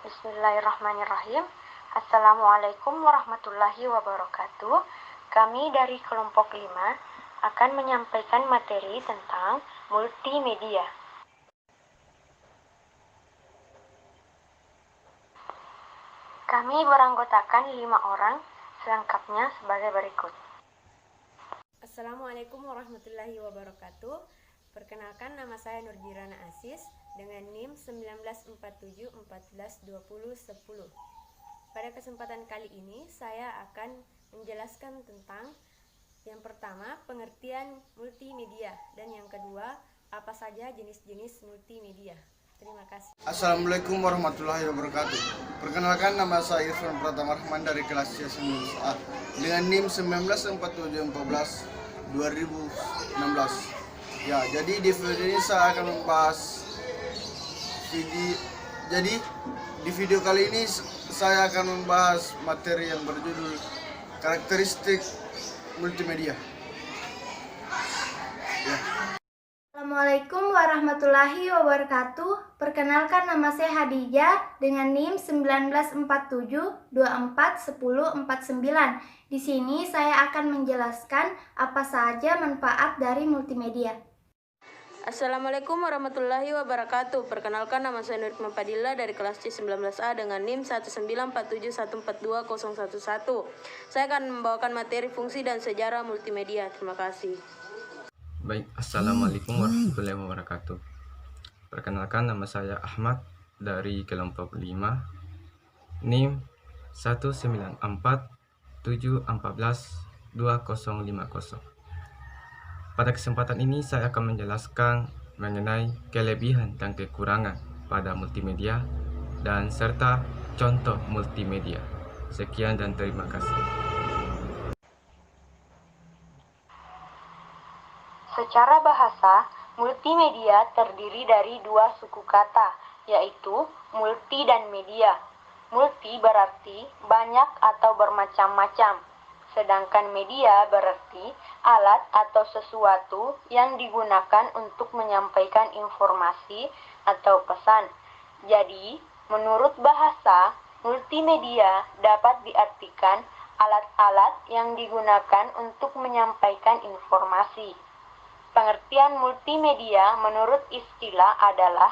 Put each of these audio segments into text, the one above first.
Bismillahirrahmanirrahim. Assalamualaikum warahmatullahi wabarakatuh. Kami dari kelompok 5 akan menyampaikan materi tentang multimedia. Kami beranggotakan 5 orang, selengkapnya sebagai berikut. Assalamualaikum warahmatullahi wabarakatuh. Perkenalkan, nama saya Nurjirana Asis dengan NIM 1947142010. Pada kesempatan kali ini saya akan menjelaskan tentang yang pertama, pengertian multimedia, dan yang kedua, apa saja jenis-jenis multimedia. Terima kasih. Assalamualaikum warahmatullahi wabarakatuh. Perkenalkan, nama saya Irfan Pratama Rahman dari kelas C19A dengan NIM 1947142016. Ya, jadi di video ini saya akan membahas di video kali ini saya akan membahas materi yang berjudul karakteristik multimedia. Ya. Assalamualaikum warahmatullahi wabarakatuh. Perkenalkan, nama saya Hadijah dengan NIM 1947241049. Di sini saya akan menjelaskan apa saja manfaat dari multimedia. Assalamualaikum warahmatullahi wabarakatuh. Perkenalkan, nama saya Nurikma Padilla dari kelas C19A dengan NIM 1947142011. Saya akan membawakan materi fungsi dan sejarah multimedia. Terima kasih. Baik, Assalamualaikum warahmatullahi wabarakatuh. Perkenalkan, nama saya Ahmad dari kelompok 5 NIM 194714250. Pada kesempatan ini saya akan menjelaskan mengenai kelebihan dan kekurangan pada multimedia dan serta contoh multimedia. Sekian dan terima kasih. Secara bahasa, multimedia terdiri dari 2 suku kata, yaitu multi dan media. Multi berarti banyak atau bermacam-macam, sedangkan media berarti alat atau sesuatu yang digunakan untuk menyampaikan informasi atau pesan. Jadi, menurut bahasa, multimedia dapat diartikan alat-alat yang digunakan untuk menyampaikan informasi. Pengertian multimedia menurut istilah adalah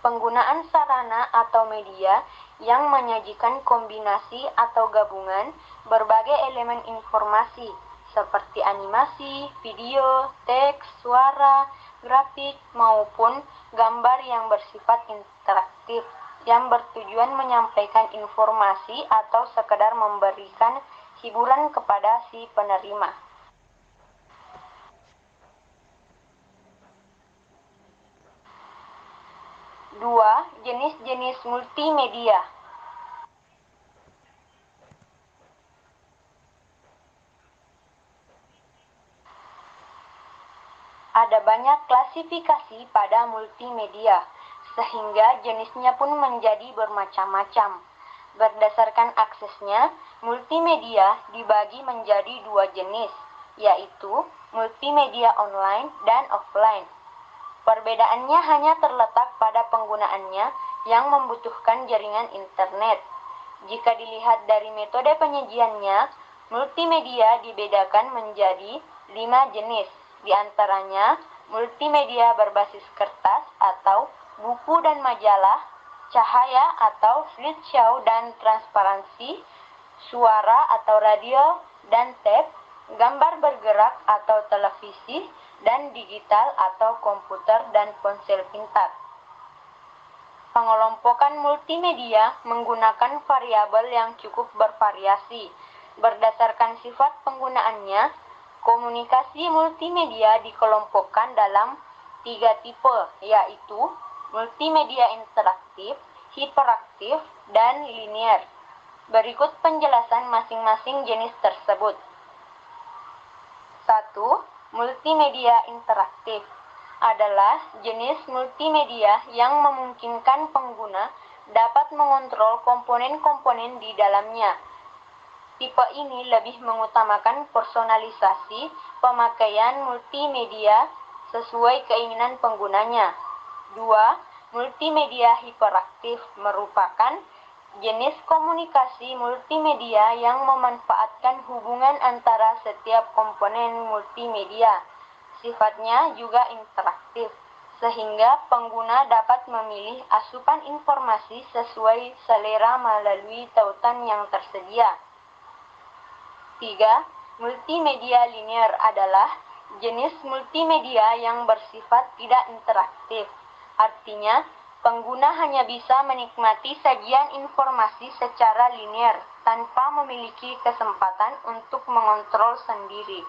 penggunaan sarana atau media yang menyajikan kombinasi atau gabungan berbagai elemen informasi seperti animasi, video, teks, suara, grafik, maupun gambar yang bersifat interaktif yang bertujuan menyampaikan informasi atau sekedar memberikan hiburan kepada si penerima. Dua, jenis-jenis multimedia. Ada banyak klasifikasi pada multimedia, sehingga jenisnya pun menjadi bermacam-macam. Berdasarkan aksesnya, multimedia dibagi menjadi 2 jenis, yaitu multimedia online dan offline. Perbedaannya hanya terletak pada penggunaannya yang membutuhkan jaringan internet. Jika dilihat dari metode penyajiannya, multimedia dibedakan menjadi 5 jenis, di antaranya multimedia berbasis kertas atau buku dan majalah, cahaya atau slideshow dan transparansi, suara atau radio dan tape, gambar bergerak atau televisi, dan digital atau komputer dan ponsel pintar. Pengelompokan multimedia menggunakan variabel yang cukup bervariasi. Berdasarkan sifat penggunaannya, komunikasi multimedia dikelompokkan dalam 3 tipe, yaitu multimedia interaktif, hiperaktif, dan linier. Berikut penjelasan masing-masing jenis tersebut. 1. Multimedia interaktif adalah jenis multimedia yang memungkinkan pengguna dapat mengontrol komponen-komponen di dalamnya. Tipe ini lebih mengutamakan personalisasi pemakaian multimedia sesuai keinginan penggunanya. 2. Multimedia hiperaktif merupakan jenis komunikasi multimedia yang memanfaatkan hubungan antara setiap komponen multimedia. Sifatnya juga interaktif, sehingga pengguna dapat memilih asupan informasi sesuai selera melalui tautan yang tersedia. 3. Multimedia linear adalah jenis multimedia yang bersifat tidak interaktif. Artinya, pengguna hanya bisa menikmati sajian informasi secara linear tanpa memiliki kesempatan untuk mengontrol sendiri.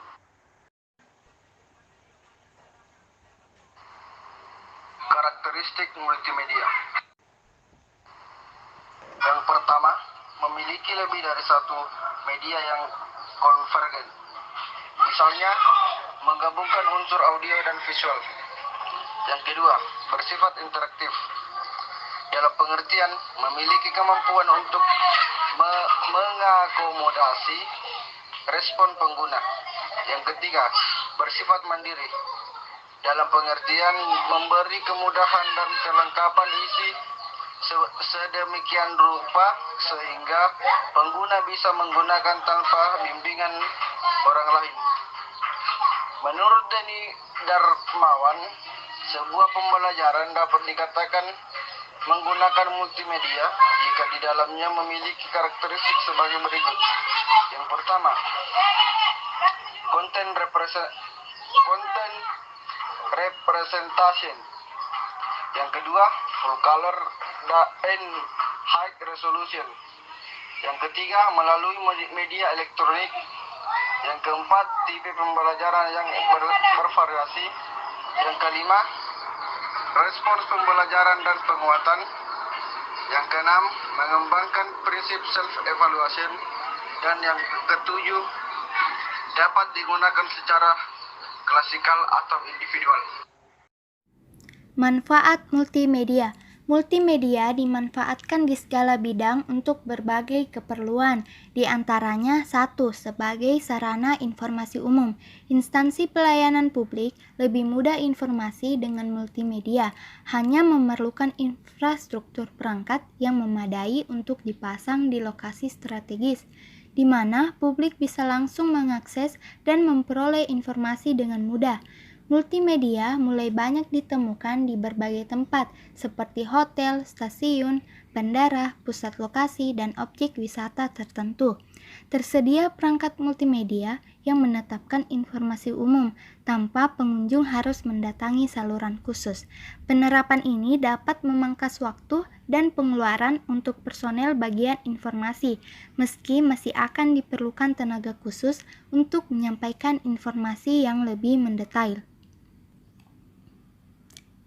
Karakteristik multimedia. Yang pertama, memiliki lebih dari satu media yang konvergen. Misalnya, menggabungkan unsur audio dan visual. Yang kedua, bersifat interaktif. Dalam pengertian, memiliki kemampuan untuk mengakomodasi respon pengguna. Yang ketiga, bersifat mandiri. Dalam pengertian, memberi kemudahan dan kelengkapan isi sedemikian rupa sehingga pengguna bisa menggunakan tanpa bimbingan orang lain. Menurut Denny Darmawan, sebuah pembelajaran dapat dikatakan menggunakan multimedia jika di dalamnya memiliki karakteristik sebagai berikut. Yang pertama, content representation. Yang kedua, full color and high resolution. Yang ketiga, melalui media elektronik. Yang keempat, tipe pembelajaran yang bervariasi. Yang kelima, respons pembelajaran dan penguatan. Yang keenam, mengembangkan prinsip self-evaluation. Dan yang ketujuh, dapat digunakan secara klasikal atau individual. Manfaat multimedia. Multimedia dimanfaatkan di segala bidang untuk berbagai keperluan, di antaranya 1. Sebagai sarana informasi umum. Instansi pelayanan publik lebih mudah informasi dengan multimedia, hanya memerlukan infrastruktur perangkat yang memadai untuk dipasang di lokasi strategis, di mana publik bisa langsung mengakses dan memperoleh informasi dengan mudah. Multimedia mulai banyak ditemukan di berbagai tempat seperti hotel, stasiun, bandara, pusat lokasi, dan objek wisata tertentu. Tersedia perangkat multimedia yang menetapkan informasi umum tanpa pengunjung harus mendatangi saluran khusus. Penerapan ini dapat memangkas waktu dan pengeluaran untuk personel bagian informasi, meski masih akan diperlukan tenaga khusus untuk menyampaikan informasi yang lebih mendetail.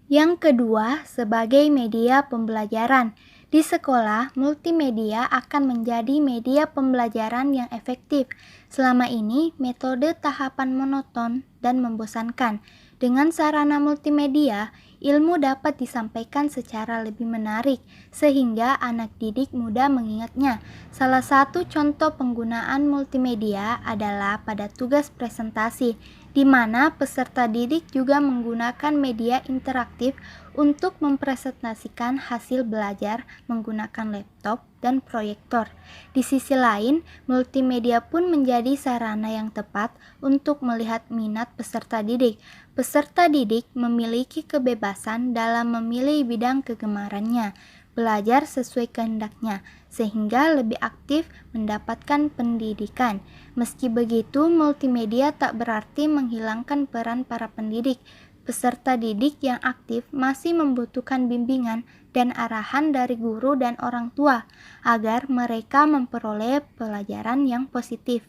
Yang kedua, sebagai media pembelajaran. Di sekolah, multimedia akan menjadi media pembelajaran yang efektif. Selama ini, metode tahapan monoton dan membosankan. Dengan sarana multimedia, ilmu dapat disampaikan secara lebih menarik, sehingga anak didik mudah mengingatnya. Salah satu contoh penggunaan multimedia adalah pada tugas presentasi, di mana peserta didik juga menggunakan media interaktif untuk mempresentasikan hasil belajar menggunakan laptop dan proyektor. Di sisi lain, multimedia pun menjadi sarana yang tepat untuk melihat minat peserta didik. Peserta didik memiliki kebebasan dalam memilih bidang kegemarannya, belajar sesuai kehendaknya, sehingga lebih aktif mendapatkan pendidikan. Meski begitu, multimedia tak berarti menghilangkan peran para pendidik. Peserta didik yang aktif masih membutuhkan bimbingan dan arahan dari guru dan orang tua agar mereka memperoleh pelajaran yang positif.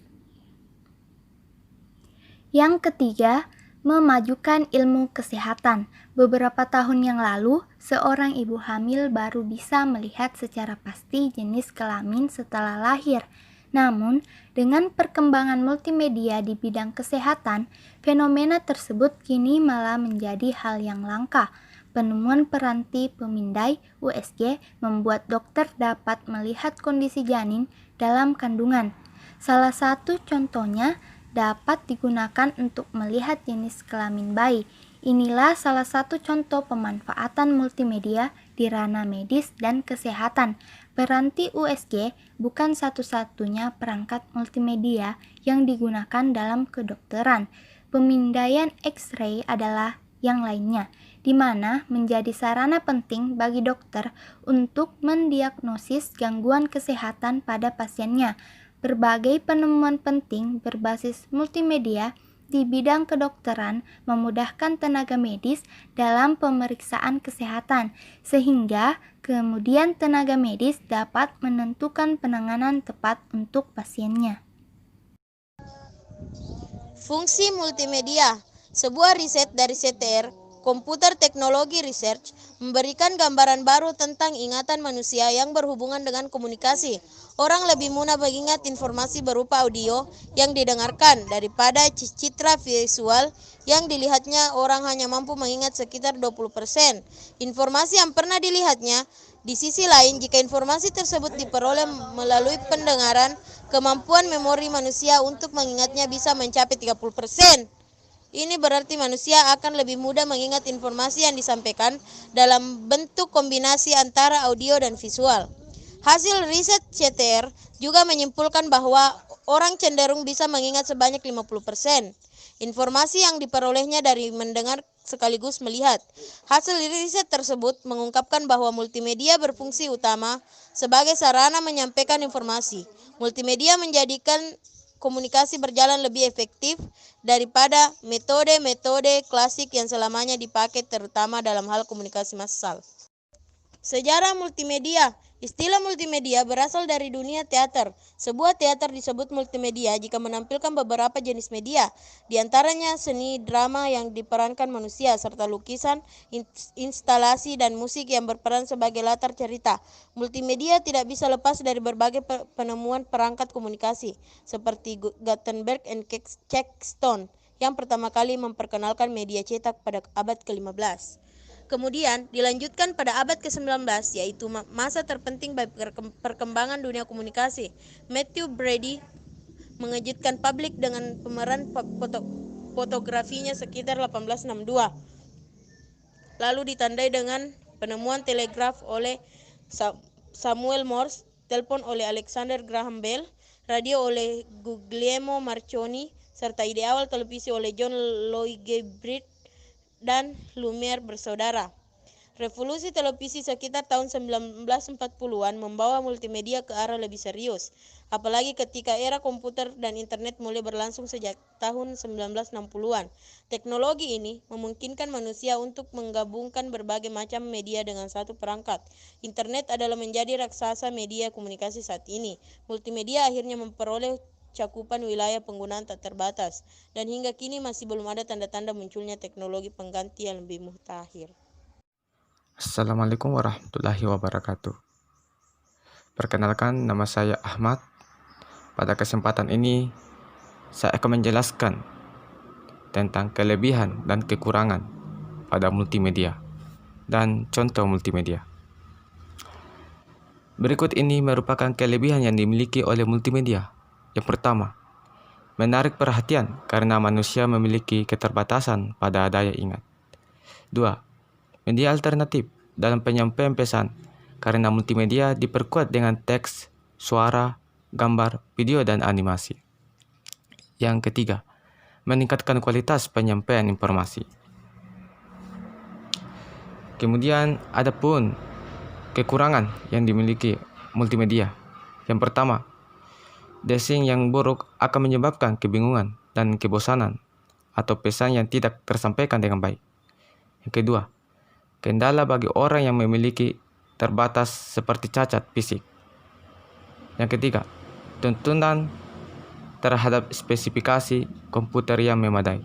Yang ketiga, memajukan ilmu kesehatan. Beberapa tahun yang lalu, seorang ibu hamil baru bisa melihat secara pasti jenis kelamin setelah lahir. Namun, dengan perkembangan multimedia di bidang kesehatan, fenomena tersebut kini malah menjadi hal yang langka. Penemuan peranti pemindai (USG) membuat dokter dapat melihat kondisi janin dalam kandungan. Salah satu contohnya dapat digunakan untuk melihat jenis kelamin bayi. Inilah salah satu contoh pemanfaatan multimedia di ranah medis dan kesehatan. Peranti USG bukan satu-satunya perangkat multimedia yang digunakan dalam kedokteran. Pemindaian X-ray adalah yang lainnya, di mana menjadi sarana penting bagi dokter untuk mendiagnosis gangguan kesehatan pada pasiennya. Berbagai penemuan penting berbasis multimedia di bidang kedokteran memudahkan tenaga medis dalam pemeriksaan kesehatan, sehingga kemudian tenaga medis dapat menentukan penanganan tepat untuk pasiennya. Fungsi multimedia. Sebuah riset dari CTR, Computer Technology Research, memberikan gambaran baru tentang ingatan manusia yang berhubungan dengan komunikasi. Orang lebih mudah mengingat informasi berupa audio yang didengarkan daripada citra visual yang dilihatnya. Orang hanya mampu mengingat sekitar 20% informasi yang pernah dilihatnya. Di sisi lain, jika informasi tersebut diperoleh melalui pendengaran, kemampuan memori manusia untuk mengingatnya bisa mencapai 30%. Ini berarti manusia akan lebih mudah mengingat informasi yang disampaikan dalam bentuk kombinasi antara audio dan visual. Hasil riset CTR juga menyimpulkan bahwa orang cenderung bisa mengingat sebanyak 50% informasi yang diperolehnya dari mendengar sekaligus melihat. Hasil riset tersebut mengungkapkan bahwa multimedia berfungsi utama sebagai sarana menyampaikan informasi. Multimedia menjadikan komunikasi berjalan lebih efektif daripada metode-metode klasik yang selamanya dipakai terutama dalam hal komunikasi massal. Sejarah multimedia. Istilah multimedia berasal dari dunia teater. Sebuah teater disebut multimedia jika menampilkan beberapa jenis media, di antaranya seni drama yang diperankan manusia, serta lukisan, instalasi, dan musik yang berperan sebagai latar cerita. Multimedia tidak bisa lepas dari berbagai penemuan perangkat komunikasi, seperti Gutenberg dan Caxton, yang pertama kali memperkenalkan media cetak pada abad ke-15. Kemudian dilanjutkan pada abad ke-19, yaitu masa terpenting bagi perkembangan dunia komunikasi. Matthew Brady mengejutkan publik dengan pemeran fotografinya sekitar 1862. Lalu ditandai dengan penemuan telegraf oleh Samuel Morse, telepon oleh Alexander Graham Bell, radio oleh Guglielmo Marconi, serta ide awal televisi oleh John Logie Baird dan Lumiere bersaudara. Revolusi televisi sekitar tahun 1940-an membawa multimedia ke arah lebih serius, apalagi ketika era komputer dan internet mulai berlangsung sejak tahun 1960-an. Teknologi ini memungkinkan manusia untuk menggabungkan berbagai macam media dengan satu perangkat. Internet adalah menjadi raksasa media komunikasi saat ini. Multimedia akhirnya memperoleh cakupan wilayah penggunaan tak terbatas, dan hingga kini masih belum ada tanda-tanda munculnya teknologi pengganti yang lebih mutakhir. Assalamualaikum warahmatullahi wabarakatuh. Perkenalkan, nama saya Ahmad. Pada kesempatan ini, saya akan menjelaskan tentang kelebihan dan kekurangan pada multimedia dan contoh multimedia. Berikut ini merupakan kelebihan yang dimiliki oleh multimedia. Yang pertama, menarik perhatian karena manusia memiliki keterbatasan pada daya ingat. 2. Media alternatif dalam penyampaian pesan karena multimedia diperkuat dengan teks, suara, gambar, video, dan animasi. Yang ketiga, meningkatkan kualitas penyampaian informasi. Kemudian ada pun kekurangan yang dimiliki multimedia. Yang pertama, desain yang buruk akan menyebabkan kebingungan dan kebosanan atau pesan yang tidak tersampaikan dengan baik. Yang kedua, kendala bagi orang yang memiliki terbatas seperti cacat fisik. Yang ketiga, tuntutan terhadap spesifikasi komputer yang memadai.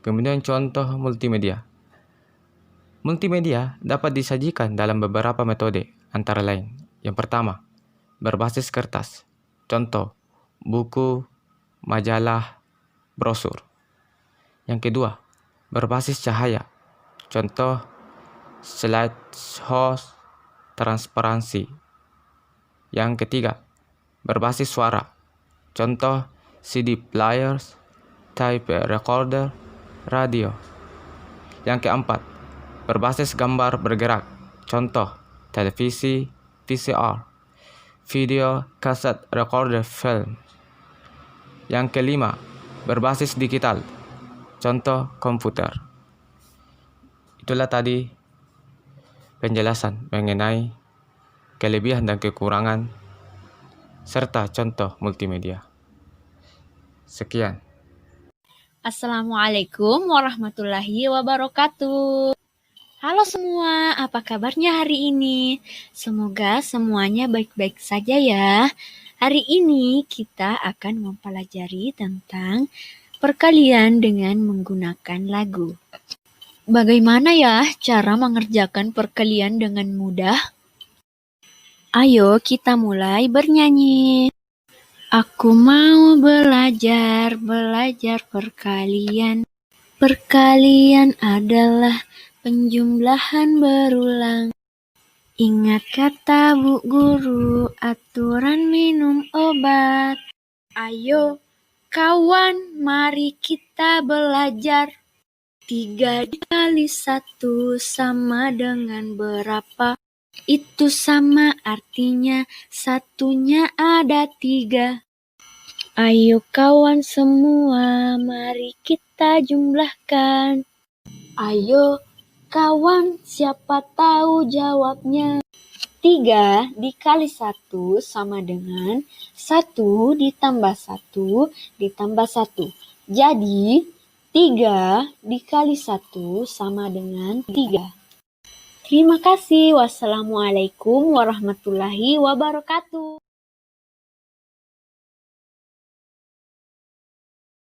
Kemudian contoh multimedia. Multimedia dapat disajikan dalam beberapa metode, antara lain. Yang pertama, berbasis kertas. Contoh, buku, majalah, brosur. Yang kedua, berbasis cahaya. Contoh, slideshow, transparansi. Yang ketiga, berbasis suara. Contoh, CD players, tape recorder, radio. Yang keempat, berbasis gambar bergerak. Contoh, televisi, VCR, video kaset recorder film. Yang kelima, berbasis digital. Contoh, komputer. Itulah tadi penjelasan mengenai kelebihan dan kekurangan serta contoh multimedia. Sekian. Assalamualaikum warahmatullahi wabarakatuh. Halo semua, apa kabarnya hari ini? Semoga semuanya baik-baik saja ya. Hari ini kita akan mempelajari tentang perkalian dengan menggunakan lagu. Bagaimana ya cara mengerjakan perkalian dengan mudah? Ayo kita mulai bernyanyi. Aku mau belajar perkalian. Perkalian adalah penjumlahan berulang. Ingat kata Bu Guru, aturan minum obat. Ayo kawan, mari kita belajar. 3 dikali 1 sama dengan berapa? Itu sama artinya satunya ada 3. Ayo kawan semua, mari kita jumlahkan. Ayo kawan, siapa tahu jawabnya? 3 dikali 1 sama dengan 1 ditambah 1 ditambah 1. Jadi 3 dikali 1 sama dengan 3. Terima kasih. Wassalamualaikum warahmatullahi wabarakatuh.